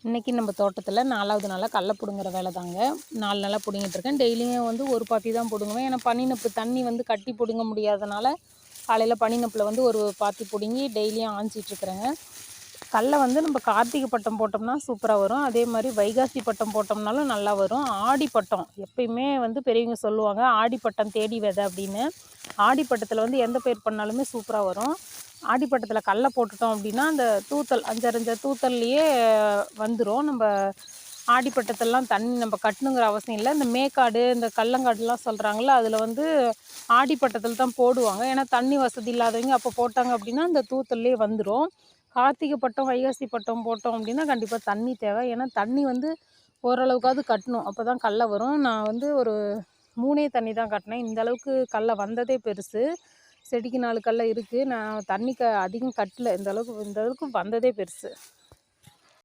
இன்றைக்கி நம்ம தோட்டத்தில் 4வது நாளாக கடல பிடுங்குற வேலை தாங்க. 4 நாளாக பிடுங்கிட்டுருக்கேன். டெய்லியும் வந்து ஒரு பாத்தி தான் பிடுங்குவேன். ஏன்னா பனிநப்பு தண்ணி வந்து கட்டி பிடுங்க முடியாதனால காலையில் பனிநப்பில் வந்து ஒரு பாத்தி பிடுங்கி டெய்லியும் ஆஞ்சிட்ருக்குறேங்க. கடல வந்து நம்ம கார்த்திகை பட்டம் போட்டோம்னா சூப்பராக வரும். அதே மாதிரி வைகாசி பட்டம் போட்டோம்னாலும் நல்லா வரும். ஆடி பட்டம் எப்பயுமே வந்து பெரியவங்க சொல்லுவாங்க, ஆடி பட்டம் தேடி விதை அப்படின்னு. ஆடி பட்டத்தில் வந்து எந்த பயிர் பண்ணாலுமே சூப்பராக வரும். ஆடி பட்டத்தில் கடல போட்டுட்டோம் அப்படின்னா அந்த தூத்தல் 5 தூத்தல்லையே வந்துடும். நம்ம ஆடிப்பட்டத்தெல்லாம் தண்ணி நம்ம கட்டணுங்கிற அவசியம் இல்லை. இந்த மேக்காடு இந்த கல்லங்காடுலாம் சொல்கிறாங்கள, அதில் வந்து ஆடிப்பட்டத்தில் தான் போடுவாங்க. ஏன்னா தண்ணி வசதி இல்லாதவங்க அப்போ போட்டாங்க அப்படின்னா அந்த தூத்தல்லே வந்துடும். கார்த்திகை பட்டம் வைகாசி பட்டம் போட்டோம் அப்படின்னா கண்டிப்பாக தண்ணி தேவை. ஏன்னா தண்ணி வந்து ஓரளவுக்காவது கட்டணும், அப்போ தான் கடல வரும். நான் வந்து ஒரு 3 தண்ணி தான் கட்டினேன். இந்த அளவுக்கு கடல வந்ததே பெருசு. செடிக்கு 4 கடல இருக்குது. நான் தண்ணி அதிகம் கட்டல. இந்த அளவுக்கு வந்ததே பெருசு.